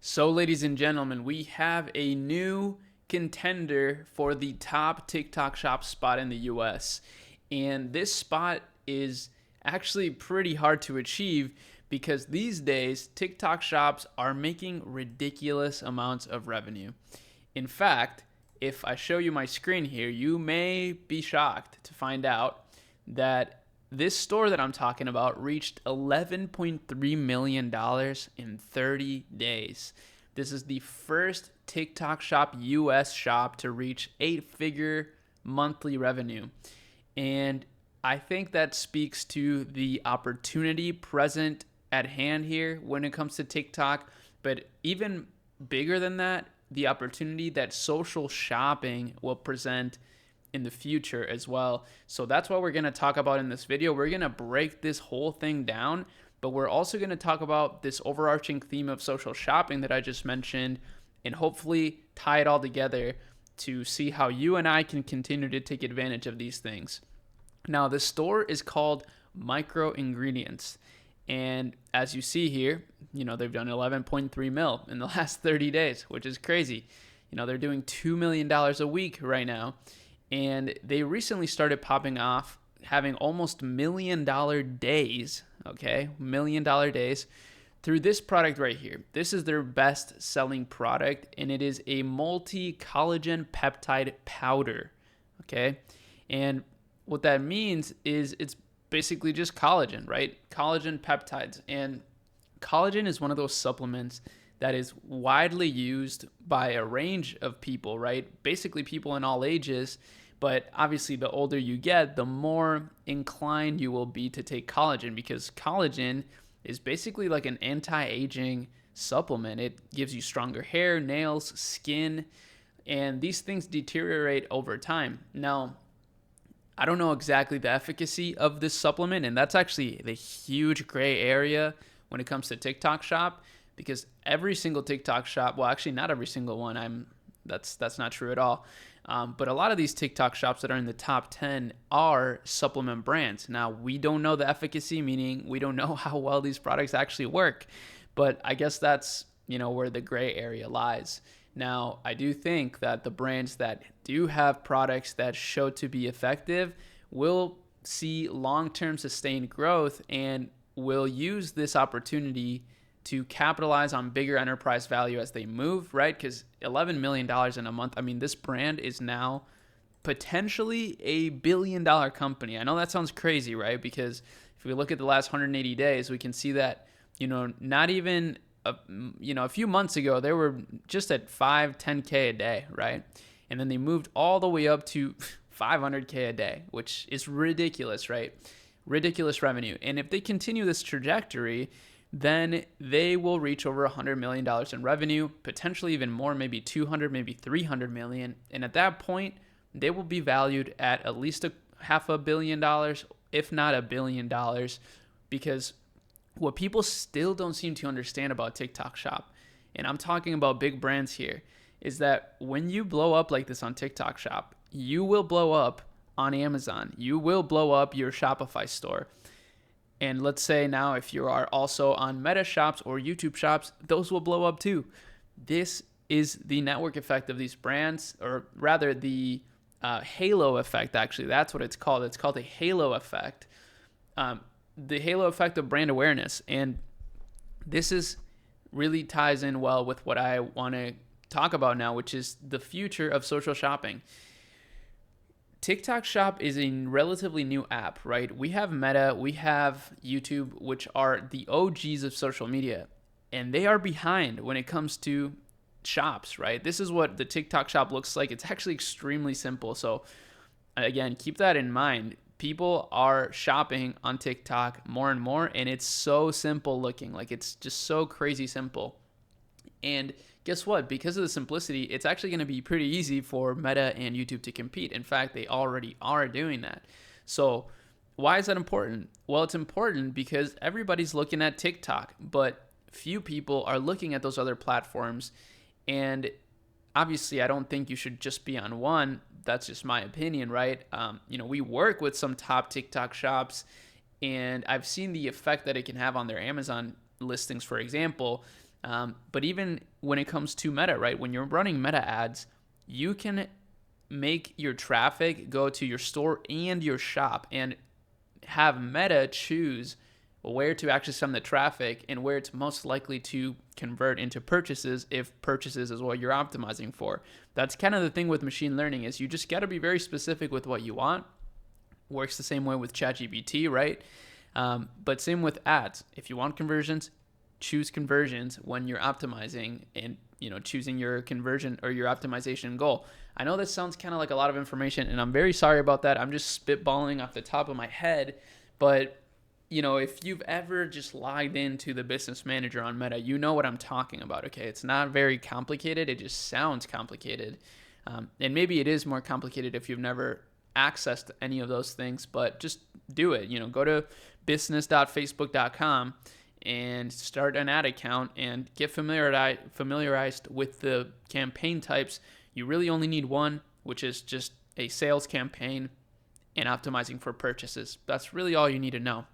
So, ladies and gentlemen, we have a new contender for the top TikTok shop spot in the US. And this spot is actually pretty hard to achieve because these days TikTok shops are making ridiculous amounts of revenue. In fact, if I show you my screen here, you may be shocked to find out that this store that I'm talking about reached $11.3 million in 30 days. This is the first TikTok shop US shop to reach 8-figure monthly revenue. And I think that speaks to the opportunity present at hand here when it comes to TikTok. But even bigger than that, the opportunity that social shopping will present in the future as well. So that's what we're going to talk about in this video. We're going to break this whole thing down, but we're also going to talk about this overarching theme of social shopping that I just mentioned and hopefully tie it all together to see how you and I can continue to take advantage of these things. Now, the store is called Micro Ingredients. And as you see here, they've done 11.3 mil in the last 30 days, which is crazy. They're doing $2 million a week right now. And they recently started popping off, having almost $1 million days, okay? $1 million days through this product right here. This is their best selling product, and it is a multi-collagen peptide powder, okay? And what that means is it's basically just collagen, right? Collagen peptides. And collagen is one of those supplements that is widely used by a range of people, right? Basically people in all ages, but obviously the older you get, the more inclined you will be to take collagen because collagen is basically like an anti-aging supplement. It gives you stronger hair, nails, skin, and these things deteriorate over time. Now, I don't know exactly the efficacy of this supplement, and that's actually the huge gray area when it comes to TikTok shop, because every single TikTok shop, well, actually not every single one, that's not true at all. But a lot of these TikTok shops that are in the top 10 are supplement brands. Now, we don't know the efficacy, meaning we don't know how well these products actually work. But I guess that's, where the gray area lies. Now, I do think that the brands that do have products that show to be effective will see long-term sustained growth and will use this opportunity to capitalize on bigger enterprise value as they move, right? Because $11 million in a month, this brand is now potentially a billion-dollar company. I know that sounds crazy, right? Because if we look at the last 180 days, we can see that, not even, a few months ago, they were just at 10K a day, right? And then they moved all the way up to 500K a day, which is ridiculous, right? Ridiculous revenue. And if they continue this trajectory, then they will reach over $100 million in revenue, potentially even more, maybe 200, maybe 300 million. And at that point, they will be valued at least $500 million, if not $1 billion, because what people still don't seem to understand about TikTok shop, and I'm talking about big brands here, is that when you blow up like this on TikTok shop, you will blow up on Amazon. You will blow up your Shopify store. And let's say now if you are also on Meta shops or YouTube shops, those will blow up too. This is the network effect of these brands, or rather the halo effect, actually. That's what it's called. It's called a halo effect. The halo effect of brand awareness. And this is really ties in well with what I want to talk about now, which is the future of social shopping. TikTok Shop is a relatively new app, right? We have Meta, we have YouTube, which are the OGs of social media, and they are behind when it comes to shops, right? This is what the TikTok Shop looks like. It's actually extremely simple. So again, keep that in mind. People are shopping on TikTok more and more, and it's so simple looking. Like, it's just so crazy simple. And guess what? Because of the simplicity, it's actually going to be pretty easy for Meta and YouTube to compete. In fact, they already are doing that. So why is that important? Well, it's important because everybody's looking at TikTok, but few people are looking at those other platforms. And obviously, I don't think you should just be on one. That's just my opinion, right? We work with some top TikTok shops, and I've seen the effect that it can have on their Amazon listings, for example. But even when it comes to Meta, right? When you're running Meta ads, you can make your traffic go to your store and your shop and have Meta choose where to actually send the traffic and where it's most likely to convert into purchases if purchases is what you're optimizing for. That's kind of the thing with machine learning is you just got to be very specific with what you want. Works the same way with ChatGPT, right? But same with ads. If you want conversions, choose conversions when you're optimizing and choosing your conversion or your optimization goal. I know this sounds kind of like a lot of information, and I'm very sorry about that. I'm just spitballing off the top of my head, but if you've ever just logged into the Business Manager on Meta, you know what I'm talking about, okay? It's not very complicated. It just sounds complicated. And maybe it is more complicated if you've never accessed any of those things, but just do it. Go to business.facebook.com and start an ad account and get familiarized with the campaign types. You really only need one, which is just a sales campaign and optimizing for purchases. That's really all you need to know.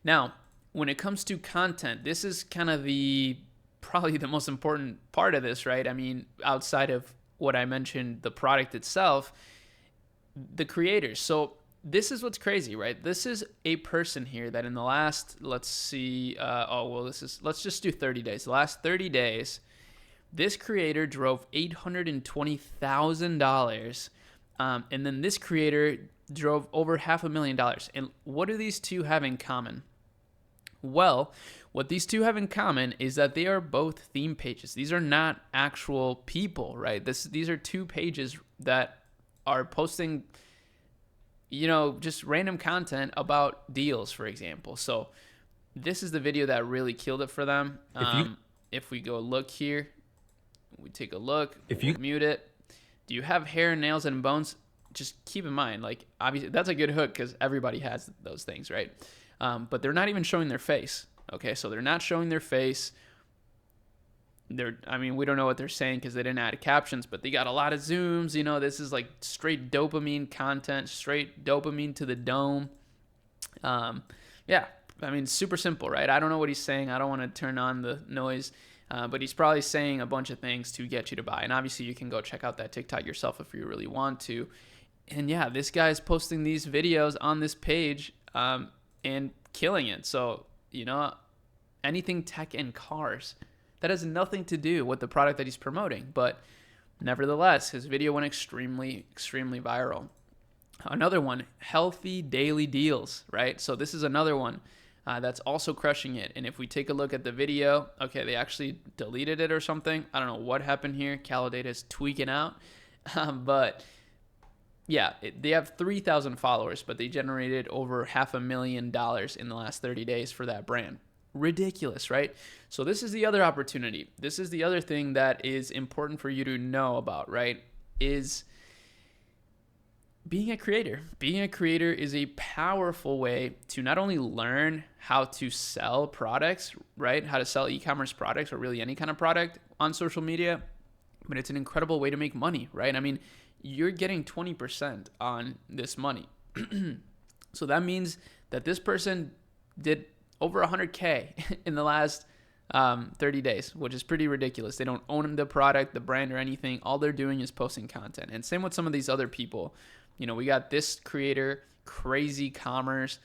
Now, when it comes to content, this is kind of probably the most important part of this, right? I mean, outside of what I mentioned, the product itself, the creators. So this is what's crazy, right? This is a person here that in the last, let's just do 30 days. The last 30 days, this creator drove $820,000. And then this creator drove over $500,000. And what do these two have in common? Well, what these two have in common is that they are both theme pages. These are not actual people, right? These are two pages that are posting, just random content about deals, for example. So this is the video that really killed it for them. If we go look here, we take a look, mute it. Do you have hair, nails, and bones? Just keep in mind, obviously that's a good hook because everybody has those things, right? But they're not even showing their face. Okay, so they're not showing their face. We don't know what they're saying because they didn't add captions, but they got a lot of zooms. This is like straight dopamine content, straight dopamine to the dome. Super simple, right? I don't know what he's saying. I don't want to turn on the noise. But he's probably saying a bunch of things to get you to buy. And obviously you can go check out that TikTok yourself if you really want to. And yeah, this guy's posting these videos on this page and killing it. So, anything tech and cars, that has nothing to do with the product that he's promoting. But nevertheless, his video went extremely, extremely viral. Another one, healthy daily deals, right? So this is another one. That's also crushing it. And if we take a look at the video, okay, they actually deleted it or something. I don't know what happened here. Calidata's tweaking out. But yeah, they have 3,000 followers, but they generated over $500,000 in the last 30 days for that brand. Ridiculous, right? So this is the other opportunity. This is the other thing that is important for you to know about, right? Is being a creator. Being a creator is a powerful way to not only learn how to sell products, right? How to sell e-commerce products or really any kind of product on social media, but it's an incredible way to make money, right? I mean, you're getting 20% on this money. So that means that this person did over 100K in the last 30 days, which is pretty ridiculous. They don't own the product, the brand, or anything. All they're doing is posting content. And same with some of these other people. We got this creator, Crazy Commerce.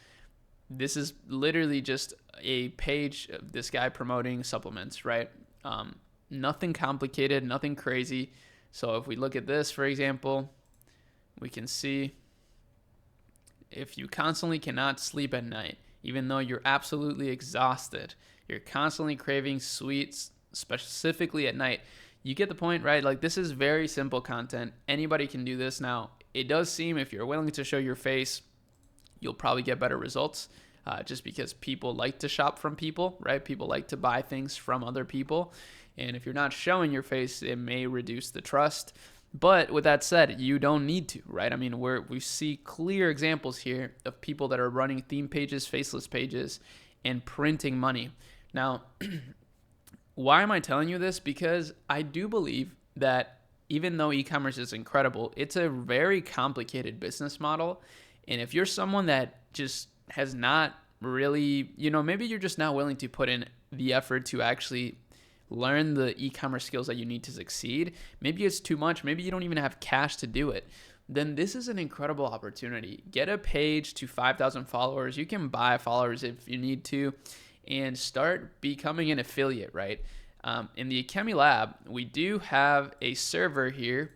This is literally just a page of this guy promoting supplements, right? Nothing complicated, nothing crazy. So if we look at this, for example, we can see if you constantly cannot sleep at night, even though you're absolutely exhausted, you're constantly craving sweets, specifically at night. You get the point, right? This is very simple content. Anybody can do this. Now, it does seem if you're willing to show your face, you'll probably get better results just because people like to shop from people, right? People like to buy things from other people. And if you're not showing your face, it may reduce the trust. But with that said, you don't need to, right? I mean, we see clear examples here of people that are running theme pages, faceless pages, and printing money. Now, why am I telling you this? Because I do believe that even though e-commerce is incredible, it's a very complicated business model. And if you're someone that just has not really, maybe you're just not willing to put in the effort to actually learn the e-commerce skills that you need to succeed, maybe it's too much, maybe you don't even have cash to do it, then this is an incredible opportunity. Get a page to 5,000 followers. You can buy followers if you need to, and start becoming an affiliate, right? In the Akemi Lab, we do have a server here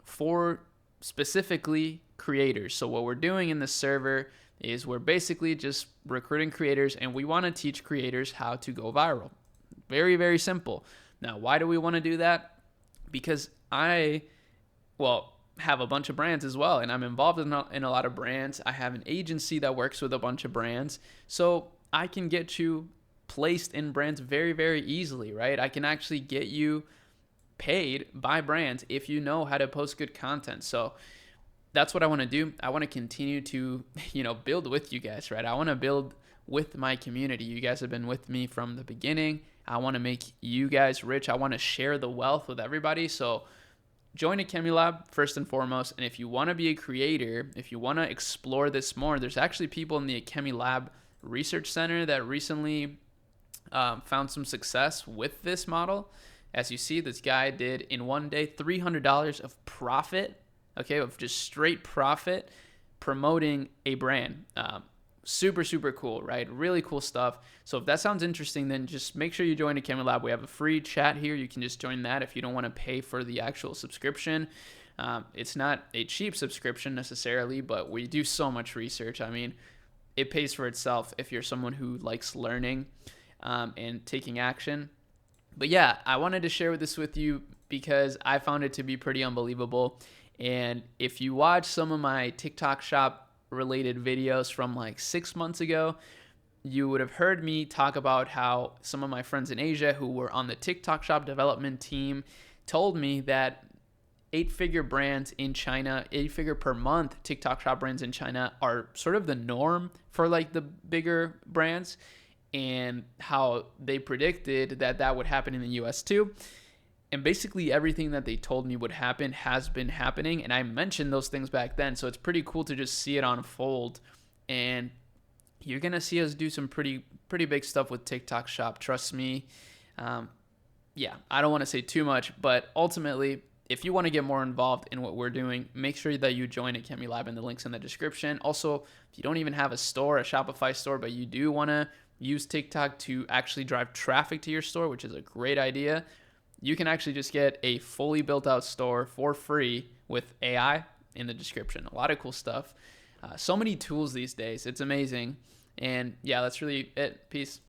for specifically creators. So what we're doing in this server is we're basically just recruiting creators, and we want to teach creators how to go viral. Very, very simple. Now, why do we want to do that? Because have a bunch of brands as well, and I'm involved in a lot of brands. I have an agency that works with a bunch of brands, so I can get you placed in brands very, very easily, right? I can actually get you paid by brands if you know how to post good content. So that's what I want to do. I want to continue to, build with you guys, right? I want to build with my community. You guys have been with me from the beginning. I want to make you guys rich. I want to share the wealth with everybody. So join Akemi Lab first and foremost. And if you want to be a creator, if you want to explore this more, there's actually people in the Akemi Lab Research Center that recently found some success with this model. As you see, this guy did in one day $300 of profit, okay, of just straight profit promoting a brand. Super, super cool, right? Really cool stuff. So if that sounds interesting, then just make sure you join Akemi Lab. We have a free chat here. You can just join that if you don't want to pay for the actual subscription. It's not a cheap subscription necessarily, but we do so much research. I mean, it pays for itself if you're someone who likes learning and taking action. But yeah, I wanted to share this with you because I found it to be pretty unbelievable. And if you watch some of my TikTok shop related videos from like 6 months ago, you would have heard me talk about how some of my friends in Asia who were on the TikTok shop development team told me that 8-figure brands in China, 8-figure per month TikTok shop brands in China are sort of the norm for like the bigger brands, and how they predicted that that would happen in the US too. And basically everything that they told me would happen has been happening. And I mentioned those things back then. So it's pretty cool to just see it unfold. And you're going to see us do some pretty big stuff with TikTok Shop. Trust me. Yeah, I don't want to say too much, but ultimately, if you want to get more involved in what we're doing, make sure that you join Akemi Lab, and the link's in the description. Also, if you don't even have a store, a Shopify store, but you do want to use TikTok to actually drive traffic to your store, which is a great idea, you can actually just get a fully built out store for free with AI in the description. A lot of cool stuff. So many tools these days. It's amazing. And yeah, that's really it. Peace.